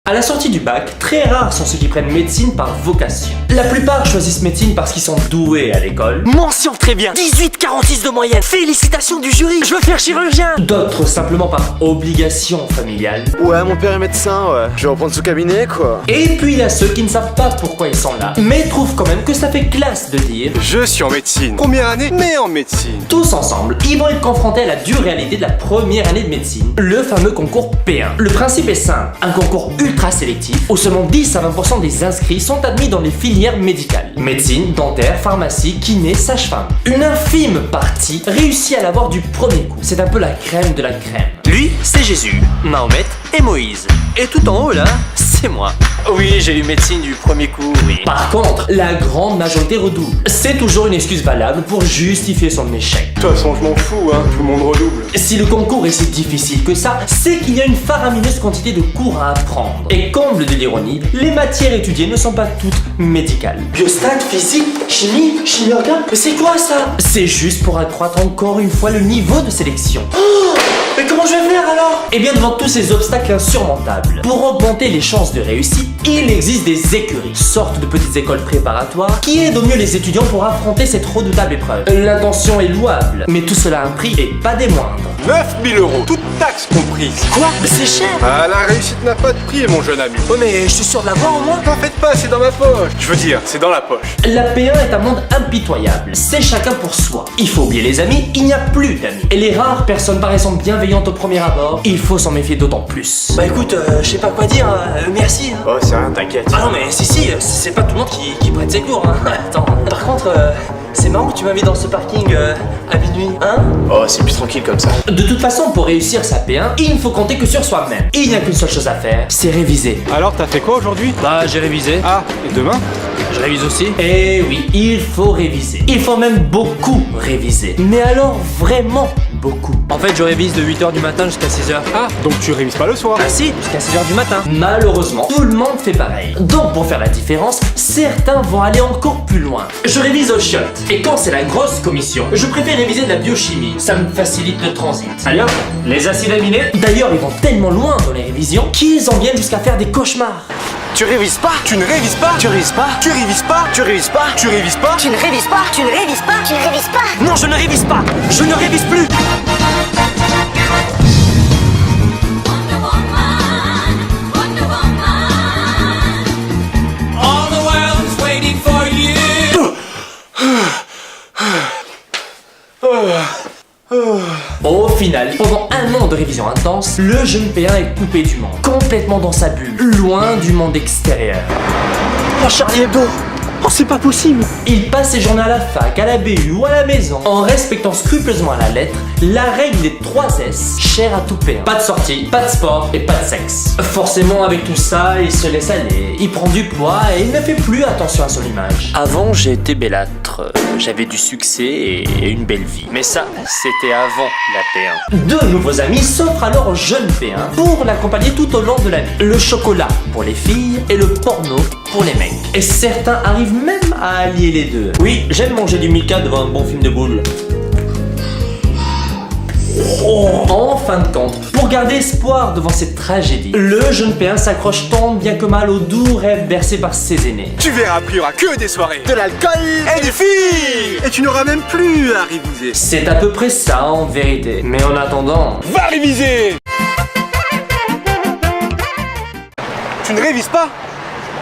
À la sortie du bac, très rares sont ceux qui prennent médecine par vocation. La plupart choisissent médecine parce qu'ils sont doués à l'école. Mention très bien, 18,46 de moyenne. Félicitations du jury, je veux faire chirurgien. D'autres simplement par obligation familiale. Ouais, mon père est médecin, ouais. Je vais reprendre ce cabinet, quoi. Et puis il y a ceux qui ne savent pas pourquoi ils sont là, mais trouvent quand même que ça fait classe de dire Je suis en médecine. Première année, mais en médecine. tous ensemble, ils vont être confrontés à la dure réalité de la première année de médecine, le fameux concours P1. Le principe est simple, un concours ultra sélectif où seulement 10 à 20% des inscrits sont admis dans les filières médicales. Médecine, dentaire, pharmacie, kiné, sage-femme. Une infime partie réussit à l'avoir du premier coup. C'est un peu la crème de la crème. Lui, c'est Jésus, Mahomet et Moïse. Et tout en haut là, c'est moi. Oui, j'ai eu médecine du premier coup, oui. Par contre, la grande majorité redouble. C'est toujours une excuse valable pour justifier son échec. De toute façon, je m'en fous, hein. Tout le monde redouble. Si le concours est si difficile que ça, c'est qu'il y a une faramineuse quantité de cours à apprendre. Et comble de l'ironie, les matières étudiées ne sont pas toutes médicales. Biostat, physique, chimie, chimie organique. Mais c'est quoi ça? C'est juste pour accroître encore une fois le niveau de sélection. Mais comment je vais faire alors? Et bien devant tous ces obstacles insurmontables, pour augmenter les chances de réussite, il existe des écuries, sortes de petites écoles préparatoires qui aident au mieux les étudiants pour affronter cette redoutable épreuve. L'intention est louable, mais tout cela a un prix et pas des moindres. 9000 euros, toute taxe comprise. Quoi? Mais c'est cher. Ah, la réussite n'a pas de prix, mon jeune ami. Oh mais je suis sûr de l'avoir au moins. T'en faites pas, c'est dans ma poche. Je veux dire, c'est dans la poche. La P1 est un monde impitoyable, c'est chacun pour soi. Il faut oublier les amis, il n'y a plus d'amis. Et les rares personnes paraissant bienveillantes au premier abord, il faut s'en méfier d'autant plus. Bah écoute, je sais pas quoi dire, merci. Hein. Oh, c'est rien, t'inquiète. Ah non mais si, c'est pas tout le monde qui prête ses cours, hein. Attends. Par contre, c'est marrant que tu m'as mis dans ce parking à minuit, hein? Oh, c'est plus tranquille comme ça. De toute façon, pour réussir sa P1, il ne faut compter que sur soi-même. Il n'y a qu'une seule chose à faire, c'est réviser. Alors, t'as fait quoi aujourd'hui? Bah, j'ai révisé. Ah, et demain? Je révise aussi. Eh oui, il faut réviser. Il faut même beaucoup réviser. Mais alors vraiment beaucoup. En fait, je révise de 8h du matin jusqu'à 6h. Ah, donc tu révises pas le soir? Ah si, jusqu'à 6h du matin. Malheureusement, tout le monde fait pareil. Donc pour faire la différence, certains vont aller encore plus loin. Je révise au shot. Et quand c'est la grosse commission, je préfère réviser de la biochimie. Ça me facilite le transit. Allez hop, les acides aminés. D'ailleurs, ils vont tellement loin dans les révisions qu'ils en viennent jusqu'à faire des cauchemars. Tu révises pas? Tu ne révises pas? Tu révises pas? Tu révises pas? Tu révises pas? Tu révises pas? Tu ne révises pas, tu ne révises pas, tu ne révises pas. Non, je ne révise pas. Je ne révise plus. All the world's waiting for you. Au final, pendant un an de révision intense, le jeune P1 est coupé du monde, complètement dans sa bulle, loin du monde extérieur. Oh Charlie Hebdo. Oh c'est pas possible. Il passe ses journées à la fac, à la BU ou à la maison, en respectant scrupuleusement à la lettre la règle des 3 S, chère à tout P1. Pas de sortie, pas de sport et pas de sexe. Forcément, avec tout ça, il se laisse aller, il prend du poids et il ne fait plus attention à son image. Avant, j'ai été bellâtre. J'avais du succès et une belle vie. Mais ça, c'était avant la P1. Deux nouveaux amis s'offrent alors au jeune P1 pour l'accompagner tout au long de l'année. Le chocolat pour les filles et le porno pour les mecs. Et certains arrivent même à allier les deux. Oui, j'aime manger du Milka devant un bon film de boules. En fin de compte, pour garder espoir devant cette tragédie, le jeune P1 s'accroche tant bien que mal aux doux rêves bercés par ses aînés. Tu verras plus, il y aura que des soirées. De l'alcool. Et des filles. Et tu n'auras même plus à réviser. C'est à peu près ça en vérité. Mais en attendant... Va réviser. Tu ne révises pas?